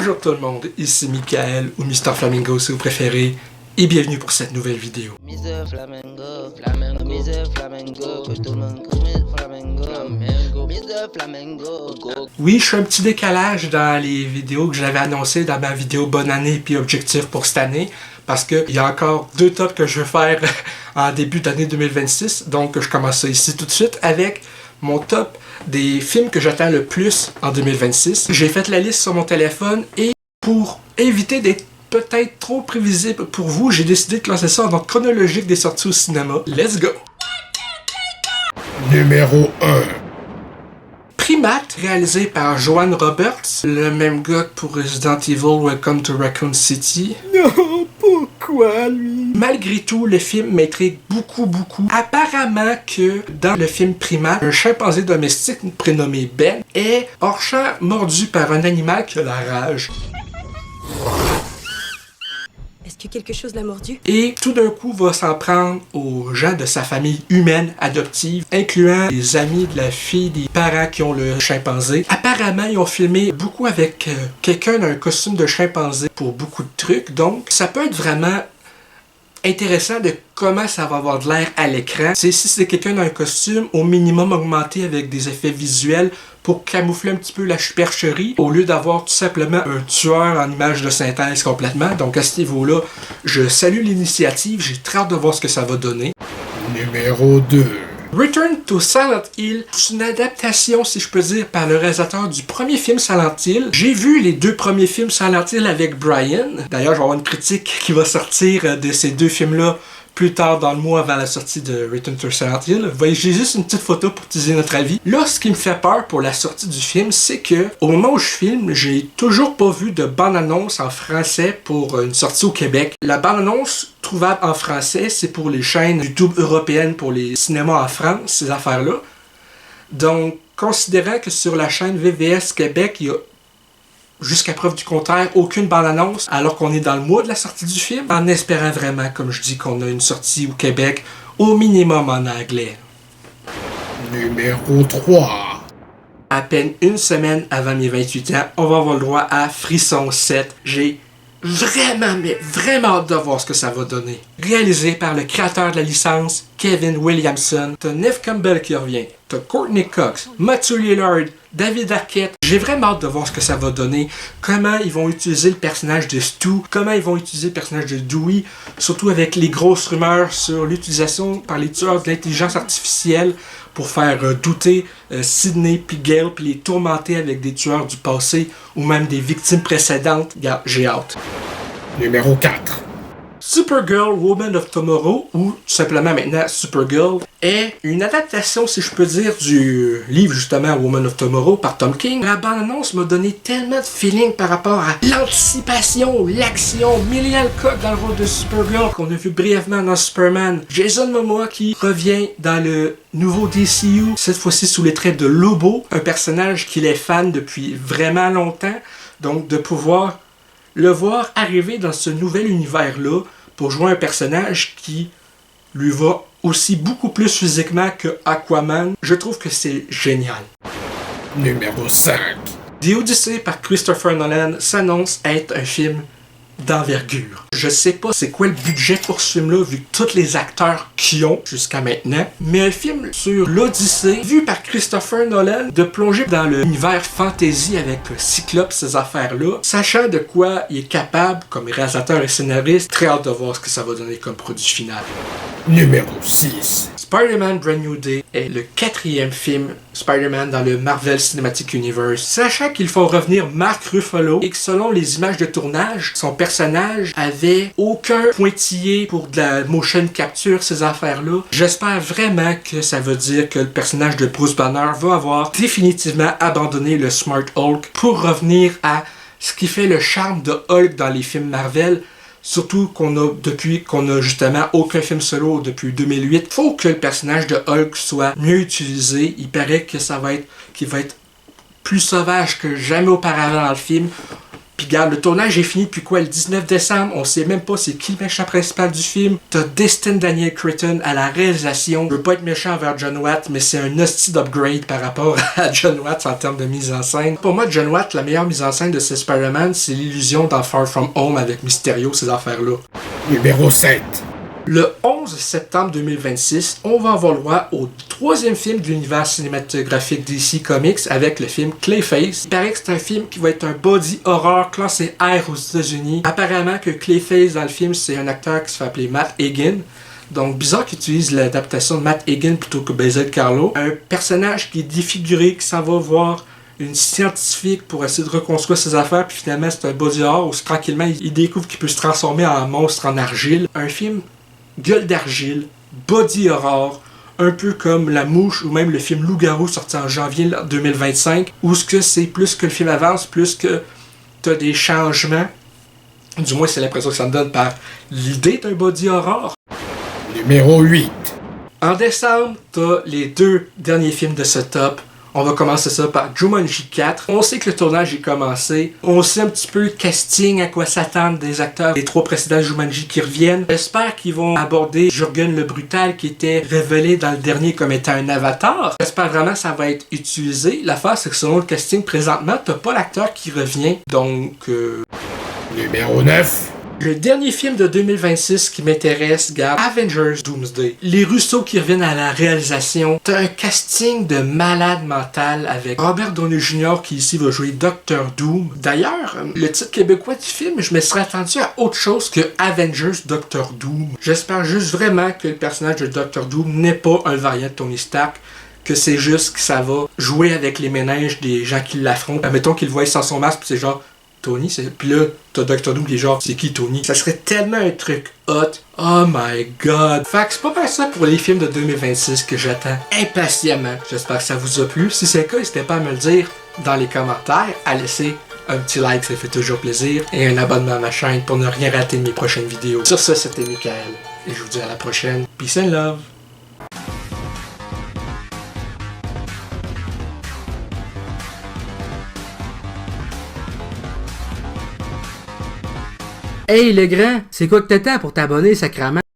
Bonjour tout le monde, ici Michael ou Mr Flamingo si vous préférez, et bienvenue pour cette nouvelle vidéo. Mr Flamingo, Flamingo, Mr Flamingo, que tout le monde connaît Flamingo, Flamingo, Mr Flamingo, go. Oui, je suis un petit décalage dans les vidéos que j'avais annoncées dans ma vidéo bonne année puis objectif pour cette année, parce qu'il y a encore 2 tops que je veux faire en début d'année 2026, donc je commence ça ici tout de suite avec mon top des films que j'attends le plus en 2026. J'ai fait la liste sur mon téléphone et pour éviter d'être peut-être trop prévisible pour vous, j'ai décidé de classer ça en ordre chronologique des sorties au cinéma. Let's go! Numéro 1. Primate, réalisé par Joanne Roberts, le même gars que pour Resident Evil Welcome to Raccoon City. Non, pourquoi lui? Malgré tout, le film m'intrigue beaucoup. Apparemment que dans le film Primate, un chimpanzé domestique prénommé Ben est hors champ mordu par un animal qui a la rage. Est-ce que quelque chose l'a mordu? Et tout d'un coup va s'en prendre aux gens de sa famille humaine adoptive, incluant les amis de la fille des parents qui ont le chimpanzé. Apparemment, ils ont filmé beaucoup avec quelqu'un dans un costume de chimpanzé pour beaucoup de trucs, donc ça peut être vraiment intéressant de comment ça va avoir de l'air à l'écran. Si c'est quelqu'un dans un costume, au minimum augmenté avec des effets visuels pour camoufler un petit peu la supercherie, au lieu d'avoir tout simplement un tueur en image de synthèse complètement. Donc à ce niveau-là, je salue l'initiative, j'ai très hâte de voir ce que ça va donner. Numéro 2. Return to Silent Hill, c'est une adaptation, si je peux dire, par le réalisateur du premier film Silent Hill. J'ai vu les 2 premiers films Silent Hill avec Brian. D'ailleurs, je vais avoir une critique qui va sortir de ces 2 films-là plus tard dans le mois avant la sortie de Return to Silent Hill. Vous voyez, j'ai juste une petite photo pour utiliser notre avis. Là, ce qui me fait peur pour la sortie du film, c'est que au moment où je filme, j'ai toujours pas vu de bande-annonce en français pour une sortie au Québec. La bande-annonce trouvable en français, c'est pour les chaînes YouTube européennes, pour les cinémas en France, ces affaires-là. Donc, considérant que sur la chaîne VVS Québec, il y a jusqu'à preuve du contraire, aucune bande-annonce, alors qu'on est dans le mois de la sortie du film, en espérant vraiment, comme je dis, qu'on a une sortie au Québec, au minimum en anglais. Numéro 3. À peine une semaine avant mes 28 ans, on va avoir le droit à Frisson 7. J'ai vraiment hâte de voir ce que ça va donner. Réalisé par le créateur de la licence, Kevin Williamson. T'as Neve Campbell qui revient. T'as Courtney Cox, Matthew Lillard, David Arquette. J'ai vraiment hâte de voir ce que ça va donner. Comment ils vont utiliser le personnage de Stu. Comment ils vont utiliser le personnage de Dewey. Surtout avec les grosses rumeurs sur l'utilisation par les tueurs de l'intelligence artificielle pour faire douter Sidney puis Gale puis les tourmenter avec des tueurs du passé ou même des victimes précédentes. Regarde, j'ai hâte. Numéro 4. Supergirl, Woman of Tomorrow, ou tout simplement maintenant Supergirl, est une adaptation, si je peux dire, du livre justement Woman of Tomorrow par Tom King. La bande-annonce m'a donné tellement de feeling par rapport à l'anticipation, l'action, Millie Alcock dans le rôle de Supergirl qu'on a vu brièvement dans Superman. Jason Momoa qui revient dans le nouveau DCU, cette fois-ci sous les traits de Lobo, un personnage qu'il est fan depuis vraiment longtemps, donc de pouvoir le voir arriver dans ce nouvel univers-là pour jouer un personnage qui lui va aussi beaucoup plus physiquement que Aquaman, je trouve que c'est génial. Numéro 5. The Odyssey par Christopher Nolan s'annonce être un film d'envergure. Je sais pas c'est quoi le budget pour ce film-là, vu tous les acteurs qu'ils ont jusqu'à maintenant, mais un film sur l'Odyssée, vu par Christopher Nolan, de plonger dans l'univers fantasy avec Cyclope, ces affaires-là, sachant de quoi il est capable, comme réalisateur et scénariste, très hâte de voir ce que ça va donner comme produit final. Numéro 6. Spider-Man Brand New Day est le 4e film Spider-Man dans le Marvel Cinematic Universe. Sachant qu'ils font revenir Mark Ruffalo et que selon les images de tournage, son personnage avait aucun pointillé pour de la motion capture, ces affaires-là. J'espère vraiment que ça veut dire que le personnage de Bruce Banner va avoir définitivement abandonné le Smart Hulk pour revenir à ce qui fait le charme de Hulk dans les films Marvel. Surtout depuis qu'on a justement aucun film solo depuis 2008. Faut que le personnage de Hulk soit mieux utilisé. Il paraît que qu'il va être plus sauvage que jamais auparavant dans le film. Puis regarde, le tournage est fini depuis quoi, le 19 décembre, on sait même pas c'est qui le méchant principal du film. T'as Destin Daniel Cretton à la réalisation. Je veux pas être méchant envers John Watts, mais c'est un hostie d'upgrade par rapport à John Watts en termes de mise en scène. Pour moi, John Watts, la meilleure mise en scène de ce Spider-Man, c'est l'illusion dans Far From Home avec Mysterio, ces affaires-là. Numéro 7. Le 11 septembre 2026, on va avoir le droit au troisième film de l'univers cinématographique DC Comics avec le film Clayface. Il paraît que c'est un film qui va être un body horror classé R aux États-Unis. Apparemment que Clayface dans le film, c'est un acteur qui se fait appeler Matt Hagen. Donc bizarre qu'il utilise l'adaptation de Matt Hagen plutôt que Basil Carlo. Un personnage qui est défiguré, qui s'en va voir une scientifique pour essayer de reconstruire ses affaires, puis finalement c'est un body horror où tranquillement il découvre qu'il peut se transformer en monstre en argile. Un film gueule d'argile, body horror, un peu comme La Mouche ou même le film Loup-garou sorti en janvier 2025, où ce que c'est plus que le film avance, plus que t'as des changements. Du moins c'est l'impression que ça me donne par l'idée d'un body horror. Numéro 8. En décembre, t'as les deux derniers films de ce top. On va commencer ça par Jumanji 4. On sait que le tournage est commencé. On sait un petit peu le casting, à quoi s'attendre des acteurs des trois précédents Jumanji qui reviennent. J'espère qu'ils vont aborder Jürgen le Brutal qui était révélé dans le dernier comme étant un avatar. J'espère vraiment que ça va être utilisé. L'affaire, c'est que selon le casting présentement, t'as pas l'acteur qui revient. Donc, Numéro 9. le dernier film de 2026 qui m'intéresse, regarde, Avengers Doomsday. Les Russo qui reviennent à la réalisation. T'as un casting de malade mental avec Robert Downey Jr. qui ici va jouer Dr. Doom. D'ailleurs, le titre québécois du film, je me serais attendu à autre chose que Avengers Dr. Doom. J'espère juste vraiment que le personnage de Dr. Doom n'est pas un variant de Tony Stark, que c'est juste que ça va jouer avec les méninges des gens qui l'affrontent. Mettons qu'ils le voient sans son masque, puis c'est genre Tony, puis là, t'as Dr. Doom qui est genre, c'est qui Tony? Ça serait tellement un truc hot. Oh my god. Fait que c'est pas mal ça pour les films de 2026 que j'attends impatiemment. J'espère que ça vous a plu. Si c'est le cas, n'hésitez pas à me le dire dans les commentaires, à laisser un petit like, ça fait toujours plaisir, et un abonnement à ma chaîne pour ne rien rater de mes prochaines vidéos. Sur ce, c'était Michael, et je vous dis à la prochaine. Peace and love. Hey le grand, c'est quoi que t'attends pour t'abonner, sacrément?